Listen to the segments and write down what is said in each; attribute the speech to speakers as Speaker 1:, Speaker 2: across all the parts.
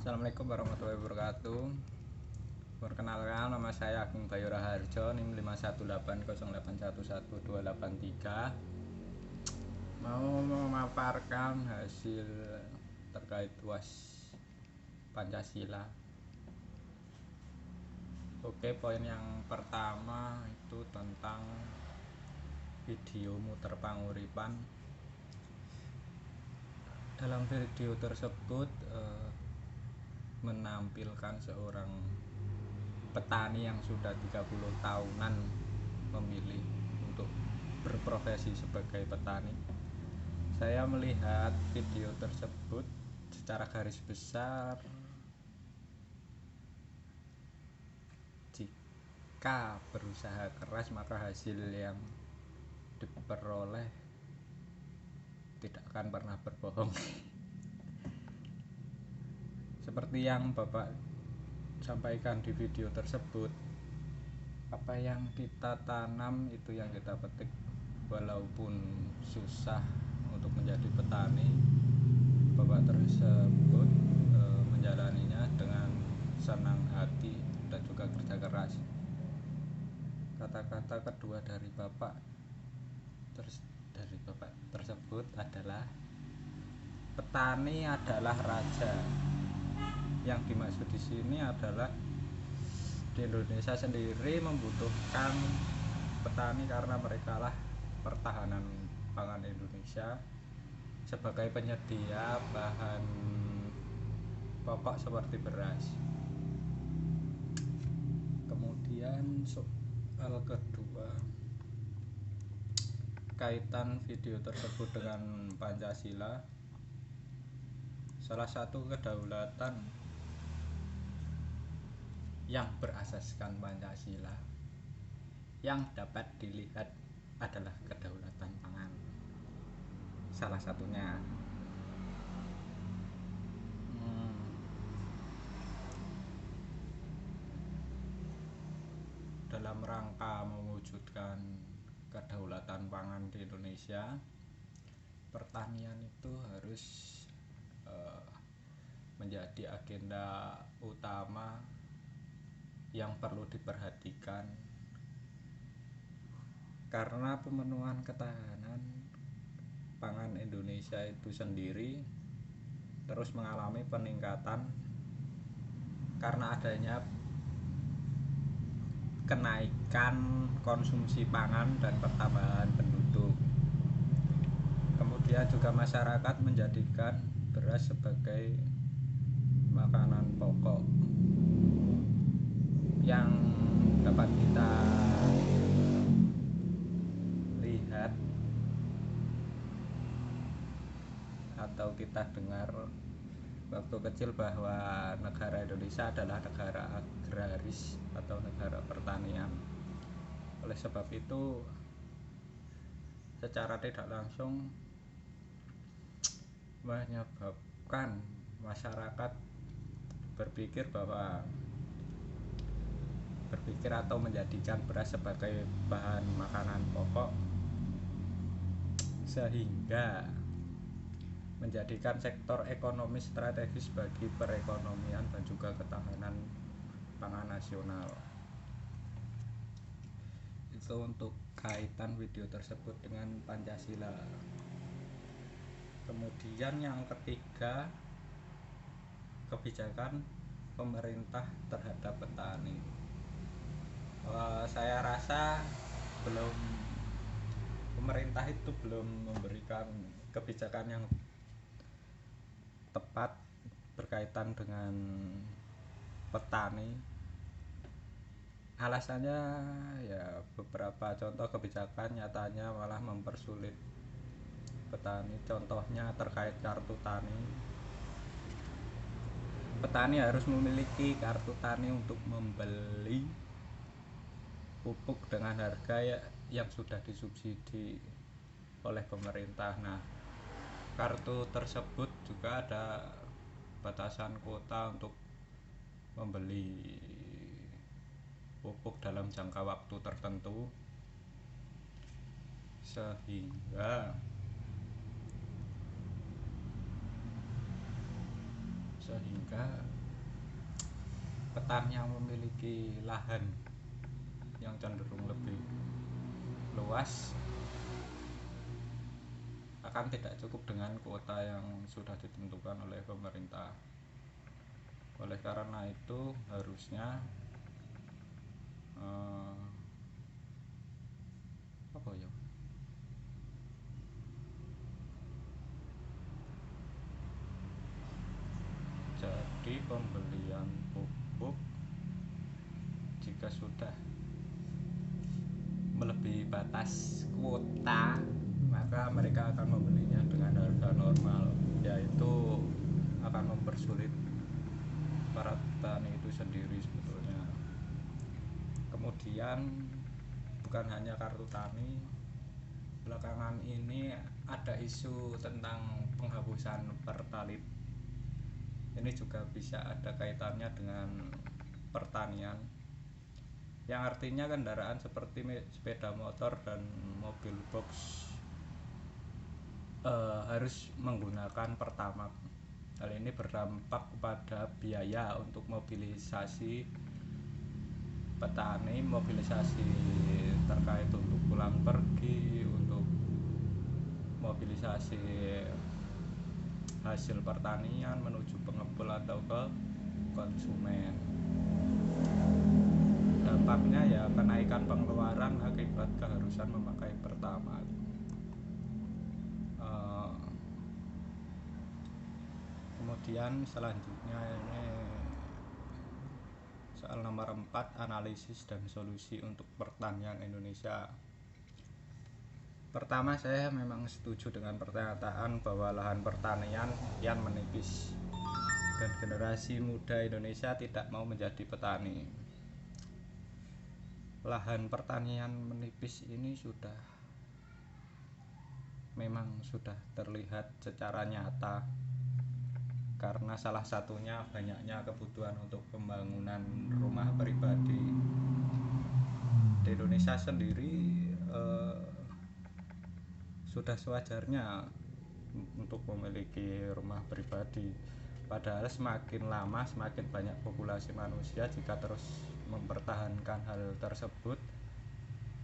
Speaker 1: Assalamualaikum warahmatullahi wabarakatuh. Perkenalkan, nama saya Agung Bayu Raharjo, NIM 51808111283. Mau memaparkan hasil terkait UAS Pancasila. Oke, poin yang pertama itu tentang video muter panguripan. Dalam video tersebut menampilkan seorang petani yang sudah 30 tahunan memilih untuk berprofesi sebagai petani. Saya melihat video tersebut secara garis besar, jika berusaha keras maka hasil yang diperoleh tidak akan pernah berbohong. Seperti yang Bapak sampaikan di video tersebut, apa yang kita tanam itu yang kita petik. Walaupun susah untuk menjadi petani, Bapak tersebut menjalaninya dengan senang hati dan juga kerja keras. Kata-kata kedua dari Bapak tersebut adalah petani adalah raja. Yang dimaksud di sini adalah di Indonesia sendiri membutuhkan petani karena mereka lah pertahanan pangan Indonesia sebagai penyedia bahan pokok seperti beras. Kemudian soal kedua, kaitan video tersebut dengan Pancasila. Salah satu kedaulatan yang berasaskan Pancasila yang dapat dilihat adalah kedaulatan pangan. Salah satunya dalam rangka mewujudkan kedaulatan pangan di Indonesia, pertanian itu harus menjadi agenda utama yang perlu diperhatikan, karena pemenuhan ketahanan pangan Indonesia itu sendiri terus mengalami peningkatan karena adanya kenaikan konsumsi pangan dan pertambahan penduduk. Kemudian juga masyarakat menjadikan beras sebagai makanan pokok yang dapat kita lihat atau kita dengar waktu kecil bahwa negara Indonesia adalah negara agraris atau negara pertanian. Oleh sebab itu, secara tidak langsung menyebabkan masyarakat berpikir atau menjadikan beras sebagai bahan makanan pokok, sehingga menjadikan sektor ekonomi strategis bagi perekonomian dan juga ketahanan pangan nasional. Itu untuk kaitan video tersebut dengan Pancasila. Kemudian yang ketiga, kebijakan pemerintah terhadap petani. Saya rasa pemerintah itu belum memberikan kebijakan yang tepat berkaitan dengan petani. Alasannya ya beberapa contoh kebijakan nyatanya malah mempersulit petani. Contohnya terkait kartu tani. Petani harus memiliki kartu tani untuk membeli pupuk dengan harga yang sudah disubsidi oleh pemerintah. Nah, kartu tersebut juga ada batasan kuota untuk membeli pupuk dalam jangka waktu tertentu, sehingga sehingga petani yang memiliki lahan yang cenderung lebih luas akan tidak cukup dengan kuota yang sudah ditentukan oleh pemerintah. Oleh karena itu harusnya apa ya? Jadi pembelian pupuk jika sudah melebihi batas kuota, maka mereka akan membelinya dengan harga normal, yaitu akan mempersulit para petani itu sendiri sebetulnya. Kemudian bukan hanya kartu tani, belakangan ini ada isu tentang penghapusan pertalit. Ini juga bisa ada kaitannya dengan pertanian, yang artinya kendaraan seperti sepeda motor dan mobil box harus menggunakan Pertamax. Hal ini berdampak pada biaya untuk mobilisasi petani, mobilisasi terkait untuk pulang pergi, untuk mobilisasi hasil pertanian menuju pengepul atau ke konsumen. Dampaknya ya kenaikan pengeluaran akibat keharusan memakai Pertamax. Kemudian selanjutnya ini soal nomor 4, analisis dan solusi untuk pertanian Indonesia. Pertama, saya memang setuju dengan pernyataan bahwa lahan pertanian kian menipis dan generasi muda Indonesia tidak mau menjadi petani. Lahan pertanian menipis ini memang sudah terlihat secara nyata, karena salah satunya banyaknya kebutuhan untuk pembangunan rumah pribadi. Di Indonesia sendiri sudah sewajarnya untuk memiliki rumah pribadi, padahal semakin lama semakin banyak populasi manusia. Jika terus mempertahankan hal tersebut,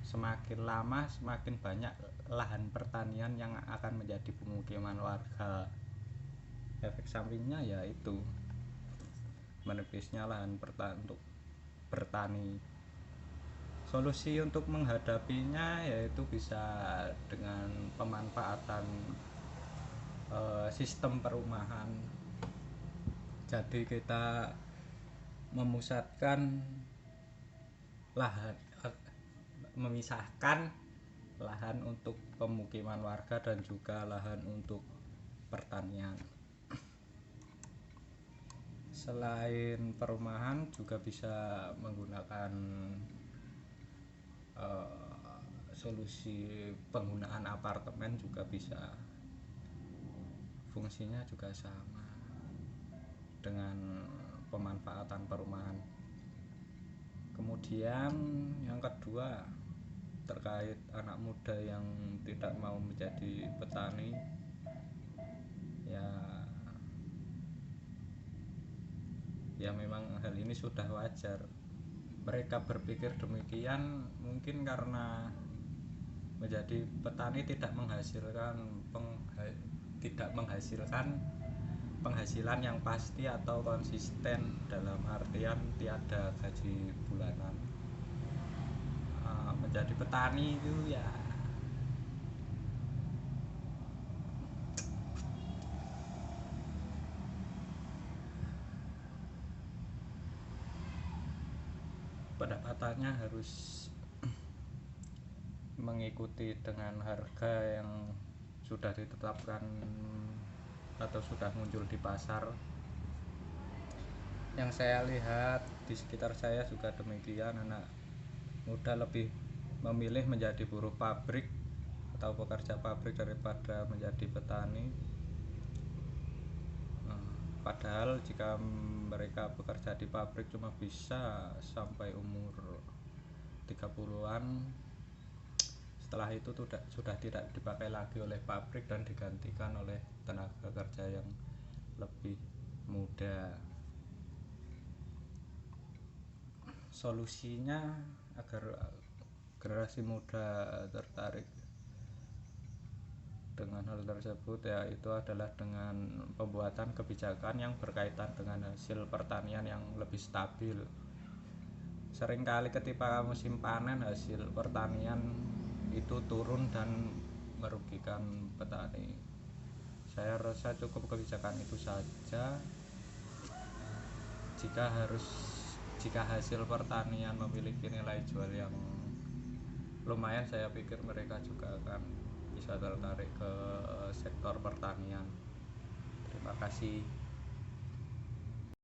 Speaker 1: semakin lama semakin banyak lahan pertanian yang akan menjadi pemukiman warga. Efek sampingnya yaitu menipisnya lahan untuk bertani. Solusi untuk menghadapinya yaitu bisa dengan pemanfaatan sistem perumahan. Jadi kita memusatkan lahan, memisahkan lahan untuk pemukiman warga dan juga lahan untuk pertanian. Selain perumahan juga bisa menggunakan solusi penggunaan apartemen, juga bisa, fungsinya juga sama dengan pemanfaatan perumahan. Kemudian yang kedua, terkait anak muda yang tidak mau menjadi petani, ya memang hal ini sudah wajar. Mereka berpikir demikian mungkin karena menjadi petani tidak menghasilkan penghasilan yang pasti atau konsisten, dalam artian tiada gaji bulanan. Menjadi petani itu ya pendapatannya harus mengikuti dengan harga yang sudah ditetapkan atau sudah muncul di pasar. Yang saya lihat di sekitar saya juga demikian, anak muda lebih memilih menjadi buruh pabrik atau pekerja pabrik daripada menjadi petani. Padahal jika mereka bekerja di pabrik cuma bisa sampai umur 30-an, setelah itu sudah tidak dipakai lagi oleh pabrik dan digantikan oleh tenaga kerja yang lebih muda. ada solusinya agar generasi muda tertarik dengan hal tersebut, ya itu adalah dengan pembuatan kebijakan yang berkaitan dengan hasil pertanian yang lebih stabil. Seringkali ketika musim panen hasil pertanian itu turun dan merugikan petani. Saya rasa cukup kebijakan itu saja. Jika hasil pertanian memiliki nilai jual yang lumayan, saya pikir mereka juga akan bisa tertarik ke sektor pertanian. Terima kasih.